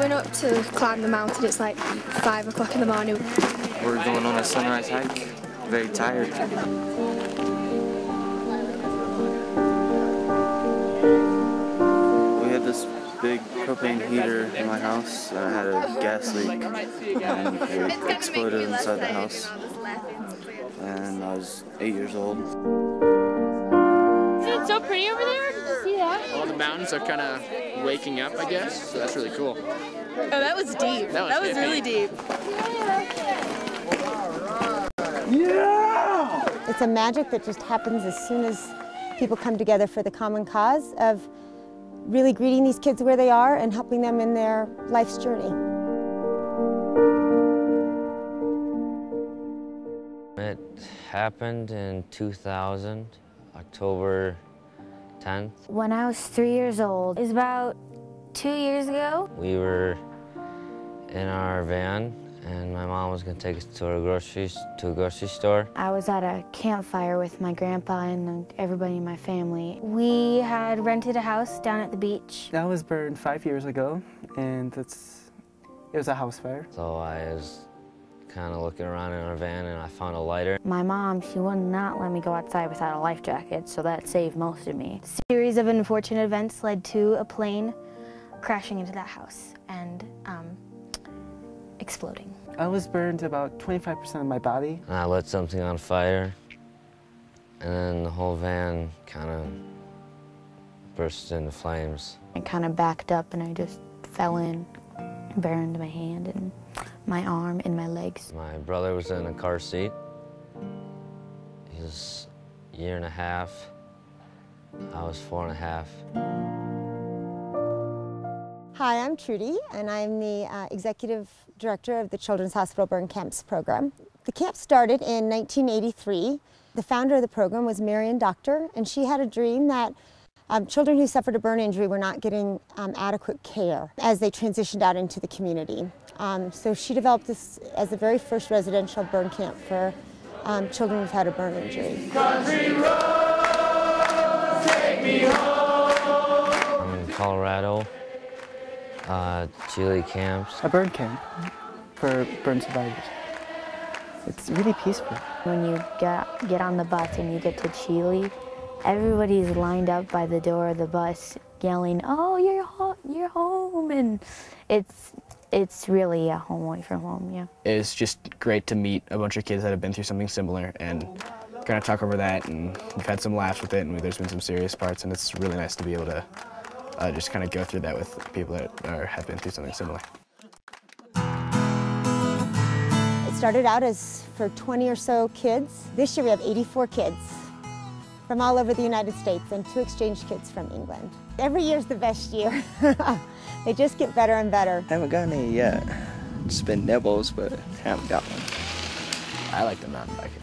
going up to climb the mountain. It's like 5 o'clock in the morning. We're going on a sunrise hike. Very tired. We had this big propane heater in my house, and I had a gas leak, and it exploded inside the house. And I was 8 years old. Isn't it so pretty over there? Did you see that? All the mountains are kind of waking up, I guess, so that's really cool. Oh, that was deep. That was really deep. Yeah! It's a magic that just happens as soon as people come together for the common cause of really greeting these kids where they are and helping them in their life's journey. It happened in 2000, October 10th. When I was 3 years old, it was about 2 years ago. We were in our van, and my mom was going to take us to a grocery store. I was at a campfire with my grandpa and everybody in my family. We had rented a house down at the beach. That was burned 5 years ago, and it was a house fire. So I was kind of looking around in our van, and I found a lighter. My mom, she would not let me go outside without a life jacket, so that saved most of me. A series of unfortunate events led to a plane crashing into that house and exploding. I was burned about 25% of my body. And I lit something on fire, and then the whole van kind of burst into flames. I kind of backed up and I just fell in, burned my hand and my arm and my legs. My brother was in a car seat. He was a year and a half. I was 4.5. Hi, I'm Trudy, and I'm the Executive Director of the Children's Hospital Burn Camps program. The camp started in 1983. The founder of the program was Marion Doctor, and she had a dream that children who suffered a burn injury were not getting adequate care as they transitioned out into the community. So she developed this as the very first residential burn camp for children who've had a burn injury. Country roads, take me home. I'm in Colorado. Chile camps. A burn camp for burn survivors. It's really peaceful. When you get on the bus and you get to Chile, everybody's lined up by the door of the bus yelling, "Oh, you're home," and it's really a home away from home, yeah. It's just great to meet a bunch of kids that have been through something similar and kind of talk over that, and we've had some laughs with it, and there's been some serious parts, and it's really nice to be able to just kind of go through that with people that have been through something similar. It started out as for 20 or so kids. This year we have 84 kids from all over the United States and 2 exchange kids from England. Every year's the best year. They just get better and better. Haven't got any yet. It's been nibbles, but haven't got one. I like the mountain biking.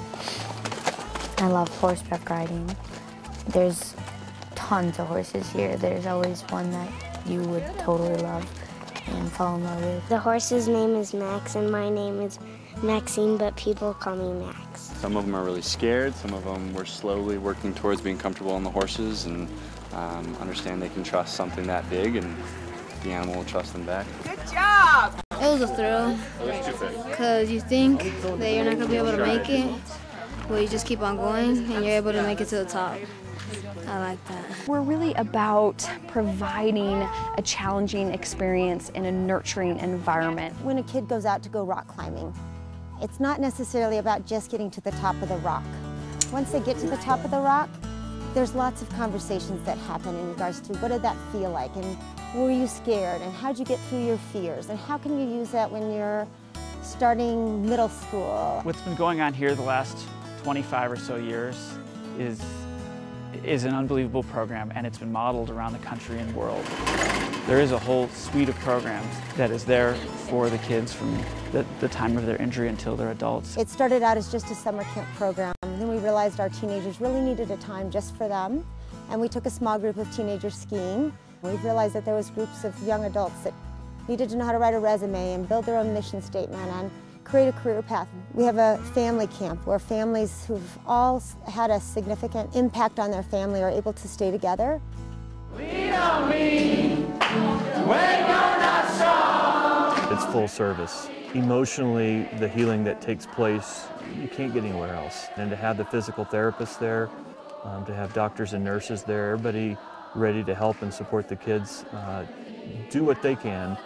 I love horseback riding. There's tons of horses here. There's always one that you would totally love and fall in love with. The horse's name is Max and my name is Maxine, but people call me Max. Some of them are really scared. Some of them were slowly working towards being comfortable on the horses and understand they can trust something that big and the animal will trust them back. Good job! It was a thrill, because you think that you're not going to be able to make it, but you just keep on going and you're able to make it to the top. I like that. We're really about providing a challenging experience in a nurturing environment. When a kid goes out to go rock climbing, it's not necessarily about just getting to the top of the rock. Once they get to the top of the rock, there's lots of conversations that happen in regards to what did that feel like, and were you scared, and how'd you get through your fears, and how can you use that when you're starting middle school. What's been going on here the last 25 or so years is an unbelievable program, and it's been modeled around the country and world. There is a whole suite of programs that is there for the kids from the time of their injury until they're adults. It started out as just a summer camp program. Then we realized our teenagers really needed a time just for them, and we took a small group of teenagers skiing. We realized that there was groups of young adults that needed to know how to write a resume and build their own mission statement and create a career path. We have a family camp where families who've all had a significant impact on their family are able to stay together. Lean on me when you're not strong. full service. Emotionally, the healing that takes place, you can't get anywhere else. And to have the physical therapists there, to have doctors and nurses there, everybody ready to help and support the kids, do what they can.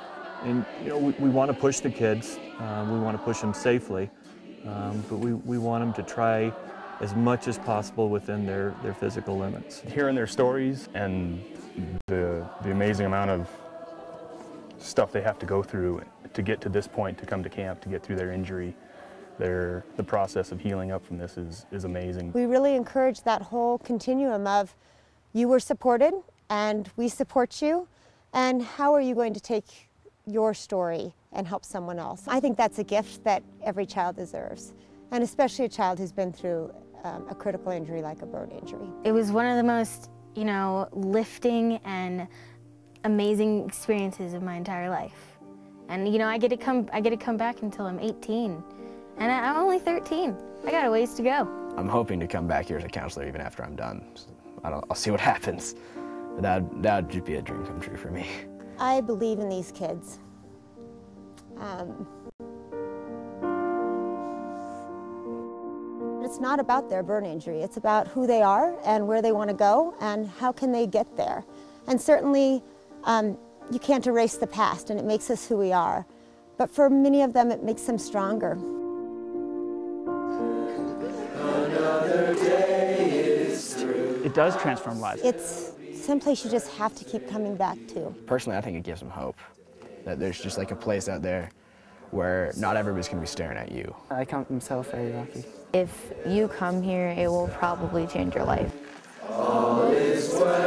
And you know, we want to push the kids, we want to push them safely, but we want them to try as much as possible within their physical limits. Hearing their stories and the amazing amount of stuff they have to go through to get to this point, to come to camp, to get through their injury, the process of healing up from this is amazing. We really encourage that whole continuum of you were supported and we support you, and how are you going to take your story and help someone else? I think that's a gift that every child deserves, and especially a child who's been through a critical injury like a burn injury. It was one of the most, you know, lifting and amazing experiences of my entire life. And you know, I get to come back until I'm 18, and I'm only 13. I got a ways to go. I'm hoping to come back here as a counselor even after I'm done. I'll see what happens. But that would just be a dream come true for me. I believe in these kids. It's not about their burn injury. It's about who they are and where they want to go and how can they get there. And certainly, you can't erase the past, and it makes us who we are. But for many of them, it makes them stronger. Another day is through. It does transform lives. It's someplace you just have to keep coming back to. Personally, I think it gives them hope, that there's just like a place out there where not everybody's going to be staring at you. I count myself very lucky. If you come here, it will probably change your life. All is well.